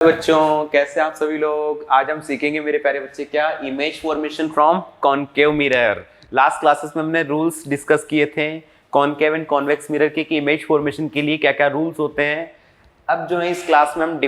बच्चों, कैसे आप सभी लोग। आज हम सीखेंगे मेरे प्यारे बच्चे क्या, image formation from concave mirror. Last classes में हमने रूल्स डिस्कस किए थे कॉनकेव एंड कॉन्वेक्स मिरर के कि इमेज फॉर्मेशन के लिए क्या क्या रूल्स होते हैं। अब जो है इस क्लास में हम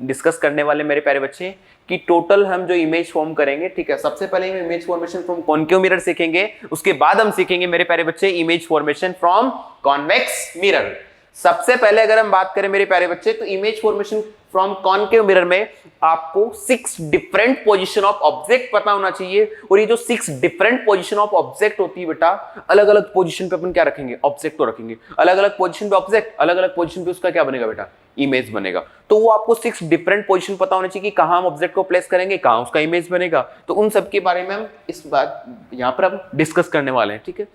डिस्कस करने वाले मेरे प्यारे बच्चे कि टोटल हम जो इमेज फॉर्म करेंगे, ठीक है। सबसे पहले हम image formation from concave mirror सीखेंगे, उसके बाद हम सीखेंगे मेरे प्यारे बच्चे image formation from convex mirror. सबसे पहले अगर हम बात करें मेरे प्यारे बच्चे, तो image formation from concave mirror में आपको 6 डिफरेंट पोजीशन ऑफ ऑब्जेक्ट पता होना चाहिए। और ये जो 6 डिफरेंट पोजीशन ऑफ ऑब्जेक्ट होती है बेटा, अलग अलग पोजीशन पे अपन क्या रखेंगे, ऑब्जेक्ट को रखेंगे। अलग अलग पोजीशन पे ऑब्जेक्ट, अलग अलग पोजीशन पे उसका क्या बनेगा बेटा, इमेज बनेगा। तो वो आपको 6 डिफरेंट पोजीशन पता होना चाहिए कि कहां हम ऑब्जेक्ट को प्लेस करेंगे, कहां उसका इमेज बनेगा। तो उन सब के बारे में हम इस बात यहां पर हम डिस्कस करने वाले हैं, ठीक है।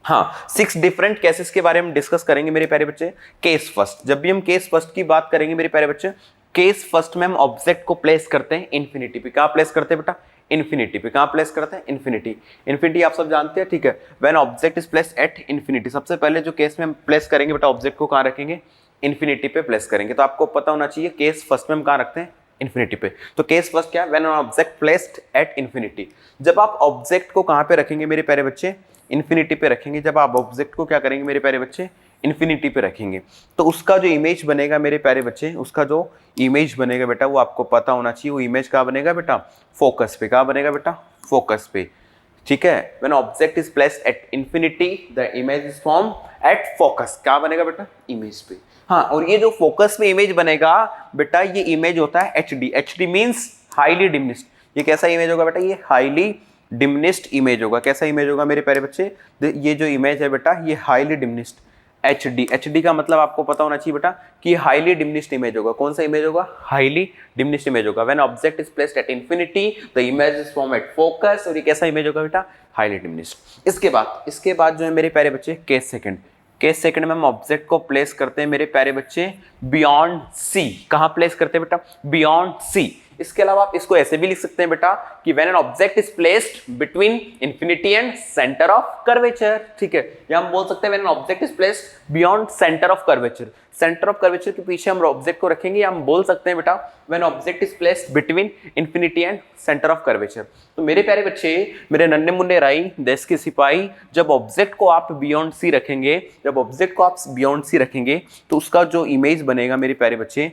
हाँ, 6 डिफरेंट केसेस के बारे में डिस्कस करेंगे मेरे प्यारे बच्चे। केस फर्स्ट, जब भी हम केस फर्स्ट की बात करेंगे मेरे प्यारे बच्चे, केस फर्स्ट में हम ऑब्जेक्ट को प्लेस करते हैं इन्फिनिटी पे। कहां प्लेस करते हैं बेटा, इन्फिनिटी पे। कहां प्लेस करते हैं, इन्फिनिटी। इन्फिनिटी आप सब जानते हैं, ठीक है। When object is placed at infinity, सबसे पहले जो केस में हम प्लेस करेंगे बेटा ऑब्जेक्ट को, कहां रखेंगे, इन्फिनिटी पे प्लेस करेंगे। तो आपको पता होना चाहिए केस फर्स्ट में हम कहां रखते हैं, इन्फिनिटी पे। तो केस फर्स्ट क्या है, when object placed at infinity. जब आप ऑब्जेक्ट को कहां पे रखेंगे मेरे प्यारे बच्चे, इन्फिनिटी पे रखेंगे। जब आप ऑब्जेक्ट को क्या करेंगे मेरे प्यारे बच्चे, इन्फिनिटी पे रखेंगे, तो उसका जो इमेज बनेगा मेरे प्यारे बच्चे, उसका जो इमेज बनेगा बेटा, वो आपको पता होना चाहिए। वो इमेज कहाँ बनेगा बेटा, फोकस पे। कहाँ बनेगा बेटा, फोकस पे, ठीक है। When object is placed at infinity the image is form at focus. क्या बनेगा बेटा, इमेज पे। हाँ, और ये जो फोकस पे इमेज बनेगा बेटा, ये इमेज होता है HD. HD means highly diminished. ये कैसा इमेज होगा बेटा, ये हाईली डिमिनिश्ड इमेज होगा। कैसा इमेज होगा मेरे प्यारे बच्चे, ये जो इमेज है बेटा, ये हाईली डिमिनिश्ड एचडी। एचडी का मतलब आपको पता होना चाहिए बेटा कि हाईली डिमिनिश्ड इमेज होगा। कौन सा इमेज होगा, हाईली डिमिनिश्ड इमेज होगा। When object is placed at infinity the image is form at focus. और ये कैसा इमेज होगा बेटा, हाईली डिमिनिश्ड। इसके बाद जो है मेरे प्यारे बच्चे, केस सेकंड। केस सेकंड में हम ऑब्जेक्ट को प्लेस करते हैं मेरे प्यारे बच्चे बियॉन्ड सी। कहां प्लेस करते हैं बेटा, बियॉन्ड सी। इसके अलावा आप इसको ऐसे भी लिख सकते हैं बेटा कि when an object is placed between infinity and centre of curvature, ठीक है। या हम बोल सकते हैं when an object is placed beyond centre of curvature. Centre of curvature के पीछे हम ऑब्जेक्ट को रखेंगे, या हम बोल सकते हैं बेटा when object is placed between infinity and centre of curvature. तो मेरे प्यारे बच्चे, मेरे नन्हे मुन्ने राई, देश के सिपाही, जब ऑब्जेक्ट को आप बियॉन्ड सी रखेंगे, जब ऑब्जेक्ट को आप बियॉन्ड सी रखेंगे, तो उसका जो इमेज बनेगा मेरे प्यारे बच्चे,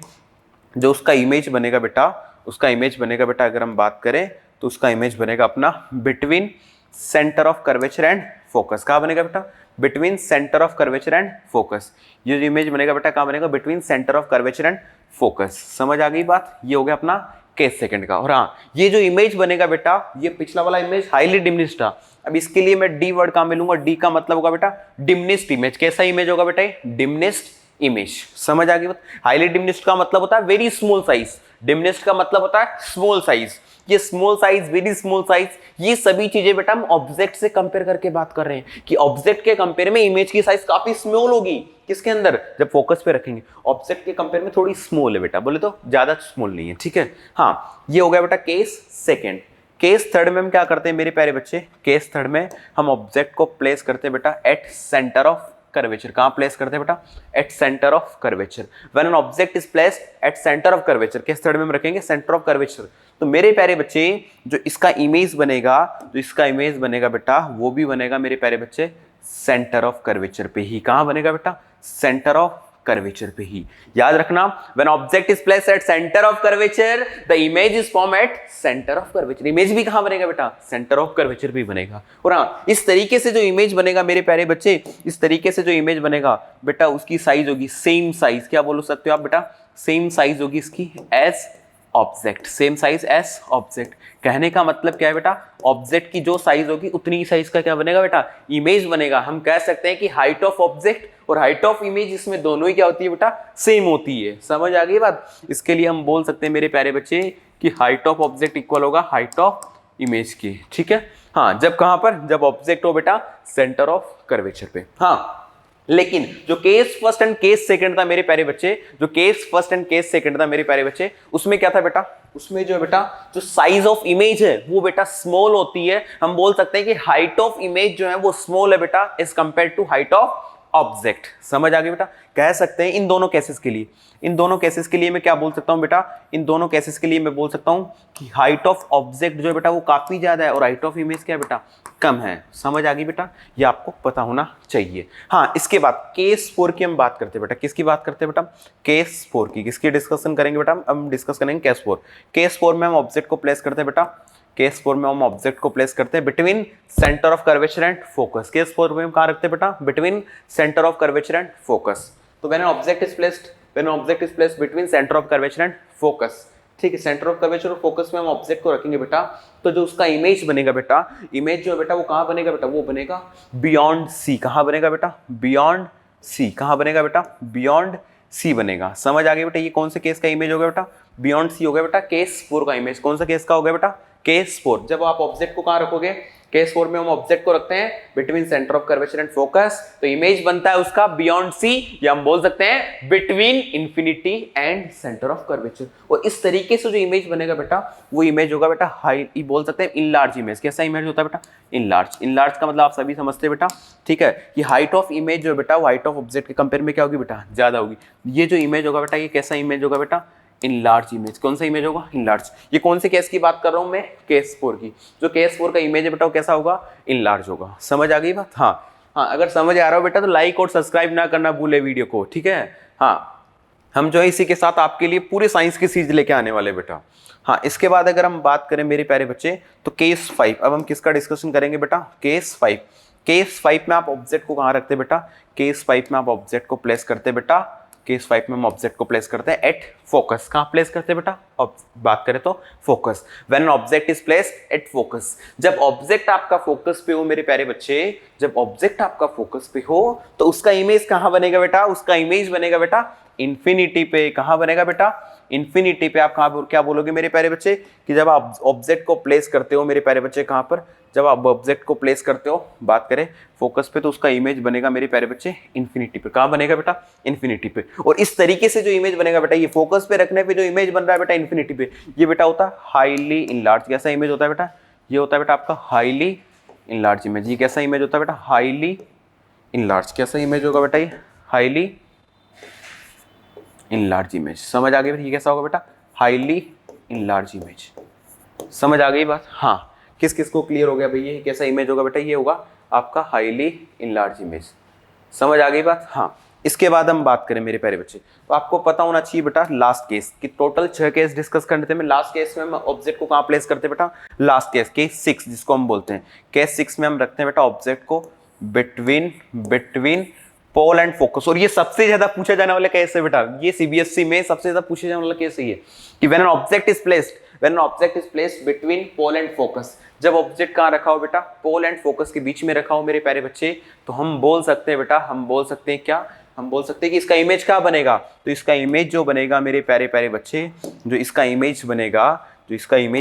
जो उसका इमेज बनेगा बेटा, उसका इमेज बनेगा बेटा, अगर हम बात करें तो उसका इमेज बनेगा अपना between centre of curvature and focus. कहाँ बनेगा बेटा, between centre of curvature and focus. ये जो इमेज बनेगा बेटा कहाँ बनेगा, between centre of curvature and focus. समझ आ गई बात, ये हो गया अपना केस सेकंड का। और हाँ, ये जो इमेज बनेगा बेटा, ये पिछला वाला इमेज हाईली डिमिनिश्ड था। अब इसके लिए मैं डी वर्ड कहाँ मिलूंगा, डी का मतलब होगा बेटा डिमिनिश्ड इमेज। कैसा इमेज होगा बेटा, डिमिनिश्ड इमेज। समझ आ गई बात। हाईली डिमिनिश्ड का मतलब होता है वेरी स्मॉल साइज, डिमिनिश्ड का मतलब होता है स्मॉल साइज। ये small size, very small size, ये सभी चीजें बेटा हम ऑब्जेक्ट से कंपेयर करके बात कर रहे हैं कि ऑब्जेक्ट के कंपेयर में इमेज की साइज काफी स्मॉल होगी। किसके अंदर, जब फोकस पे रखेंगे। ऑब्जेक्ट के कंपेयर में थोड़ी स्मॉल है बेटा, बोले तो ज्यादा स्मॉल नहीं है, ठीक है। हाँ, ये हो गया बेटा केस सेकेंड। केस थर्ड में हम क्या करते हैं मेरे प्यारे बच्चे, केस थर्ड में हम ऑब्जेक्ट को प्लेस करते हैं बेटा एट सेंटर ऑफ कर्वेचर। कहां प्लेस करते हैं बेटा, at centre of curvature. When an object is placed at centre of curvature, case third में हम रखेंगे सेंटर ऑफ कर्वेचर। तो मेरे प्यारे बच्चे, जो इसका इमेज बनेगा, जो इसका इमेज बनेगा बेटा, वो भी बनेगा मेरे प्यारे बच्चे सेंटर ऑफ कर्वेचर पे ही। कहां बनेगा बेटा, सेंटर ऑफ कर्वेचर पे ही। याद रखना, when object is placed at centre of curvature the image is form at centre of curvature. Image भी कहां बनेगा बेटा, सेंटर ऑफ कर्वेचर भी बनेगा। और हाँ, इस तरीके से जो इमेज बनेगा मेरे प्यारे बच्चे, इस तरीके से जो इमेज बनेगा बेटा, उसकी साइज होगी सेम साइज। क्या बोल सकते हो आप बेटा, सेम साइज होगी इसकी as object. Same size as object कहने का मतलब क्या है बेटा, ऑब्जेक्ट की जो साइज होगी उतनी साइज का क्या बनेगा बेटा, इमेज बनेगा। हम कह सकते हैं कि हाइट ऑफ ऑब्जेक्ट और हाइट ऑफ इमेज, इसमें दोनों ही क्या होती है बेटा, सेम होती है। समझ आ गई बात। इसके लिए हम बोल सकते हैं मेरे प्यारे बच्चे कि हाइट ऑफ ऑब्जेक्ट इक्वल होगा हाइट ऑफ इमेज की, ठीक है। हाँ, जब कहां पर, जब ऑब्जेक्ट हो बेटा सेंटर ऑफ कर्वेचर पे। हाँ, लेकिन जो case first and case second था मेरे प्यारे बच्चे, जो case first and case second था मेरे प्यारे बच्चे, उसमें क्या था बेटा, उसमें जो है बेटा, जो साइज ऑफ इमेज है वो बेटा स्मॉल होती है। हम बोल सकते हैं कि हाइट ऑफ इमेज जो है वो स्मॉल है बेटा as compare to height of object. समझ आ गई बेटा? कह सकते हैं इन दोनों केसेस के लिए, इन दोनों केसेस के लिए मैं क्या बोल सकता हूं बेटा, इन दोनों केसेस के लिए मैं बोल सकता हूं कि हाइट ऑफ ऑब्जेक्ट जो है बेटा वो काफी ज्यादा है और हाइट ऑफ इमेज क्या है बेटा, कम है। समझ आ गई बेटा? ये आपको पता होना चाहिए। हाँ, इसके बाद केस 4 की हम बात करते हैं बेटा। किसकी बात करते हैं बेटा? केस 4 की। किसकी डिस्कशन करेंगे बेटा? हम डिस्कस करेंगे केस 4। केस 4 में हम ऑब्जेक्ट को प्लेस करते हैं बेटा, केस 4 में हम ऑब्जेक्ट को प्लेस करते हैं between centre of curvature and focus. Case 4 में हम कहां रखते हैं बेटा? Between centre of curvature and focus. तो when object is placed, when object is placed between centre of curvature and focus, ठीक है, सेंटर ऑफ कर्वेचर और फोकस में हम ऑब्जेक्ट को रखेंगे बेटा, तो जो उसका इमेज बनेगा बेटा, इमेज जो है बेटा वो कहां बनेगा बेटा? वो बनेगा बियॉन्ड सी। कहां बनेगा बेटा? Beyond C. कहां बनेगा बेटा? बियॉन्ड सी बनेगा। समझ आ गई बेटा? ये कौन से केस का इमेज होगा बेटा? बियॉन्ड सी हो गया बेटा, केस 4 का इमेज। कौन सा केस का हो गया बेटा? केस 4। जब आप ऑब्जेक्ट को कहां रखोगे? केस 4 में हम ऑब्जेक्ट को रखते हैं between centre of curvature and focus, तो इमेज बनता है उसका बियॉन्ड सी, या हम बोल सकते हैं between infinity and centre of curvature. और इस तरीके से जो इमेज बनेगा बेटा वो इमेज होगा बेटा हाई, बोल सकते हैं इनलार्ज इमेज। कैसा इमेज होता है बेटा? इनलार्ज। इनलार्ज का मतलब आप सभी समझते हैं बेटा, ठीक है, कि हाइट ऑफ इमेज जो बेटा वो हाइट ऑफ ऑब्जेक्ट के कंपेयर में क्या होगी बेटा? ज्यादा होगी। ये जो इमेज होगा बेटा ये कैसा इमेज होगा बेटा? Enlarge image. कौन सा इमेज होगा? इनलार्ज। ये कौन से केस की बात कर रहा हूं मैं? केस 4 की। जो केस 4 का इमेज है बेटा वो कैसा होगा? इनलार्ज होगा। समझ आ गई बात? हाँ, अगर समझ आ रहा हो बेटा तो लाइक और सब्सक्राइब ना करना भूले वीडियो को, ठीक है। हाँ, हम जो है इसी के साथ आपके लिए पूरे साइंस की चीज लेके आने वाले बेटा। हाँ, इसके बाद अगर हम बात करें मेरे प्यारे बच्चे तो केस 5। अब हम किसका डिस्कशन करेंगे बेटा? केस 5। केस 5 में आप ऑब्जेक्ट को कहां रखते हैं बेटा? केस 5 में आप ऑब्जेक्ट को प्लेस करते हैं बेटा, केस 5 में हम ऑब्जेक्ट को प्लेस करते हैं एट फोकस। कहां प्लेस करते हैं बेटा? बात करें तो focus. When object is placed at focus, जब ऑब्जेक्ट आपका फोकस पे हो मेरे प्यारे बच्चे, जब ऑब्जेक्ट आपका फोकस पे हो तो उसका इमेज कहां बनेगा बेटा? उसका इमेज बनेगा बेटा इंफिनिटी पे। कहां बनेगा बेटा? इंफिनिटी पे। आप कहां क्या बोलोगे मेरे प्यारे बच्चे? कि जब आप ऑब्जेक्ट को प्लेस करते हो मेरे प्यारे बच्चे, कहां पर? जब आप ऑब्जेक्ट को प्लेस करते हो, बात करें फोकस पे, तो उसका इमेज बनेगा मेरे प्यारे बच्चे इंफिनिटी पे। कहां बनेगा बेटा? इंफिनिटी पे। और इस तरीके से जो इमेज बनेगा बेटा, ये फोकस पे रखने पे जो इमेज बन रहा है बेटा इंफिनिटी पे, ये बेटा होता है हाईली इनलार्ज। कैसा इमेज होता है बेटा? ये होता है बेटा आपका हाईली इनलार्ज इमेज। ये कैसा इमेज होता है बेटा? Highly enlarge. कैसा इमेज होगा बेटा? ये हाईली इनलार्ज इमेज। समझ आ गई बेटा? ये कैसा होगा बेटा? Highly enlarge image. समझ आ गई बात? हाँ, किस किस को क्लियर हो गया भाई? ये कैसा इमेज होगा बेटा? ये होगा आपका हाईली इनलार्ज इमेज। समझ आ गई बात? हाँ, इसके बाद हम बात करें मेरे प्यारे बच्चे तो आपको पता होना चाहिए बेटा लास्ट केस कि टोटल 6 केस डिस्कस करने थे। मैं लास्ट केस में हम ऑब्जेक्ट को कहां प्लेस करते हैं बेटा? लास्ट केस 6 जिसको हम बोलते हैं। केस 6 में हम रखते हैं बेटा ऑब्जेक्ट को बिटवीन पोल एंड फोकस। और ये सबसे ज्यादा पूछा जाने वाला केस है बेटा, ये सीबीएसई में सबसे ज्यादा पूछे जाने वाला केस है ये, कि when an object is placed between pole and focus. जब ऑब्जेक्ट कहां रखा हो बेटा? पोल एंड फोकस के बीच में रखा हो मेरे प्यारे बच्चे, तो हम बोल सकते हैं बेटा, हम बोल सकते हैं क्या? हम बोल सकते हैं कि इसका इमेज क्या बनेगा? तो इसका इमेज जो बनेगा मेरे प्यारे प्यारे बच्चे, जो इसका इमेज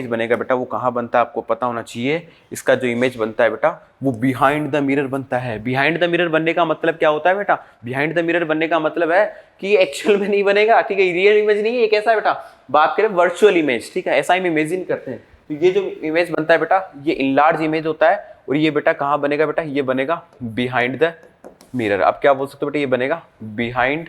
बनेगा बेटा वो कहाँ बनता है? आपको पता होना चाहिए। इसका जो इमेज बनता है बेटा वो बिहाइंड द मिरर बनता है। बिहाइंड द मिरर बनने का मतलब क्या होता है बेटा? बिहाइंड द मिरर बनने का मतलब है कि एक्चुअल में नहीं बनेगा, ठीक है, रियल इमेज नहीं है। ये कैसा है बेटा? बात करें वर्चुअल इमेज, ठीक है, ऐसा हम इमेजिन करते हैं। तो ये जो इमेज बनता है बेटा ये इनलार्ज इमेज होता है। और ये बेटा कहाँ बनेगा बेटा? ये बनेगा बिहाइंड द मिरर। आप क्या बोल सकते हो बेटा? ये बनेगा बिहाइंड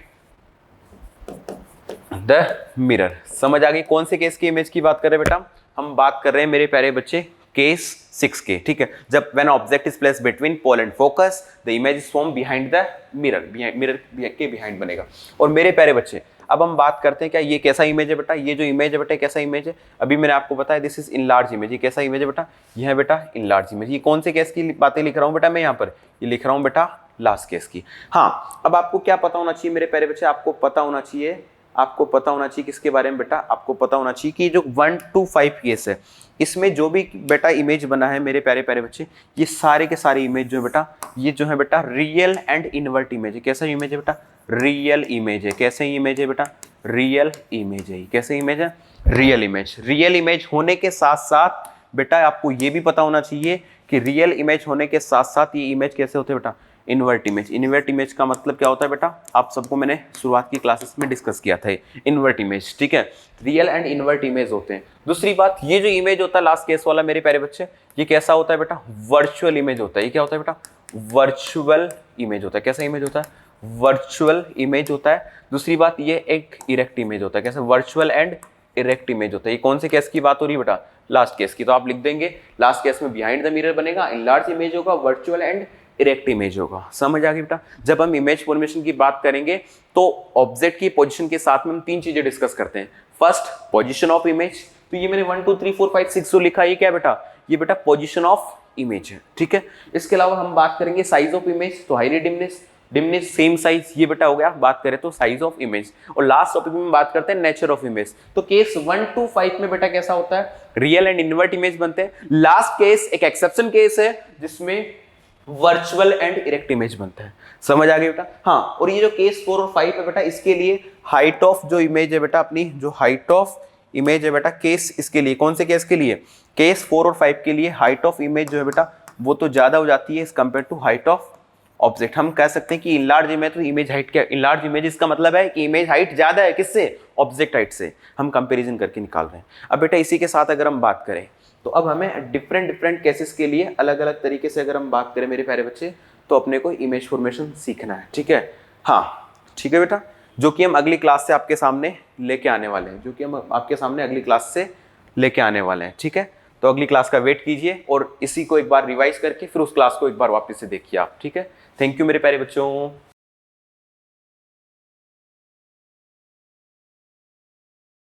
द मिरर। समझ आ गई? कौन से केस की इमेज की बात कर रहे हैं बेटा? हम बात कर रहे हैं मेरे प्यारे बच्चे केस 6 के, ठीक है। जब when object is placed between pole and focus the image is form behind the mirror. Mirror के बिहाइंड बनेगा। और मेरे प्यारे बच्चे अब हम बात करते हैं क्या ये कैसा इमेज है बेटा? ये जो इमेज है बेटा कैसा इमेज है? अभी मैंने आपको बताया दिस इज इनलार्ज इमेज। ये कैसा इमेज है बेटा? ये है बेटा इनलार्ज इमेज। ये कौन से केस की बातें लिख रहा हूं बेटा मैं यहाँ पर? ये लिख रहा हूं बेटा लास्ट केस की। हाँ, अब आपको क्या पता होना चाहिए मेरे प्यारे बच्चे? आपको पता होना चाहिए किसके बारे में बेटा? आपको पता होना चाहिए कि जो 1 to 5 केस है इसमें जो भी बेटा इमेज बना है मेरे प्यारे प्यारे बच्चे, ये सारे के सारे इमेज जो है बेटा, ये जो है बेटा रियल एंड इनवर्ट इमेज है। कैसा इमेज है बेटा? रियल इमेज है। कैसे इमेज है बेटा? रियल इमेज है। कैसे इमेज है? Real image. रियल इमेज होने के साथ साथ बेटा आपको ये भी पता होना चाहिए कि रियल इमेज होने के साथ साथ ये इमेज कैसे होते हैं बेटा? Invert image. इनवर्ट इमेज का मतलब क्या होता है बेटा? आप सबको मैंने शुरुआत की क्लासेस में डिस्कस किया था इनवर्ट इमेज, ठीक है। रियल एंड इनवर्ट इमेज होते हैं। दूसरी बात, ये जो इमेज होता है लास्ट केस वाला मेरे प्यारे बच्चे, ये कैसा होता है बेटा? वर्चुअल इमेज होता है। ये क्या होता है बेटा? वर्चुअल इमेज होता है। कैसा इमेज होता है? वर्चुअल इमेज होता है। दूसरी बात ये एक इरेक्ट इमेज होता है। कैसे? वर्चुअल एंड इरेक्ट इमेज होता है। ये कौन से केस की बात हो रही है बेटा? लास्ट केस की। तो आप लिख देंगे लास्ट केस में बिहाइंड द मिरर बनेगा, इनलार्ज इमेज होगा, वर्चुअल एंड इरेक्ट इमेज होगा। समझ आ गई बेटा? जब हम इमेज फॉर्मेशन की बात करेंगे तो ऑब्जेक्ट की पोजीशन के साथ में हम 3 चीजें डिस्कस करते हैं। First, position of image. तो ये मैंने 1 2 3 4 5 6 जो लिखा है, ये क्या बेटा? ये बेटा पोजीशन ऑफ इमेज है, ठीक है। इसके अलावा हम बात करेंगे साइज ऑफ इमेज, तो highly dimness, dimness same size, ये बेटा हो गया बात करें तो साइज ऑफ इमेज। और लास्ट टॉपिक में बात करते हैं नेचर ऑफ इमेज। तो केस 1 to 5 में बेटा कैसा होता है? रियल एंड इनवर्ट इमेज बनते हैं। लास्ट केस एक एक्सेप्शन केस है जिसमें वर्चुअल एंड इरेक्ट इमेज बनता है। समझ आ गई बेटा? हाँ, और ये जो केस 4 और 5 है बेटा, इसके लिए हाइट ऑफ जो इमेज है बेटा, अपनी जो हाइट ऑफ इमेज है बेटा, केस इसके लिए, कौन से केस के लिए? केस 4 और 5 के लिए हाइट ऑफ इमेज जो है बेटा वो तो ज्यादा हो जाती है as compare to height of object. हम कह सकते हैं कि इनलार्ज इमेज तो इमेज हाइट क्या? इनलार्ज इमेज इसका मतलब है कि इमेज हाइट ज्यादा है, किससे? ऑब्जेक्ट हाइट से। हम कंपैरिजन करके निकाल रहे हैं। अब बेटा इसी के साथ अगर हम बात करें तो अब हमें डिफरेंट केसेस के लिए अलग अलग तरीके से अगर हम बात करें मेरे प्यारे बच्चे, तो अपने को इमेज फॉर्मेशन सीखना है, ठीक है। हाँ ठीक है बेटा, जो कि हम अगली क्लास से आपके सामने लेके आने वाले हैं, जो कि हम आपके सामने अगली क्लास से लेके आने वाले हैं, ठीक है। तो अगली क्लास का वेट कीजिए और इसी को एक बार रिवाइज करके फिर उस क्लास को एक बार वापस से देखिए आप, ठीक है। थैंक यू मेरे प्यारे बच्चों।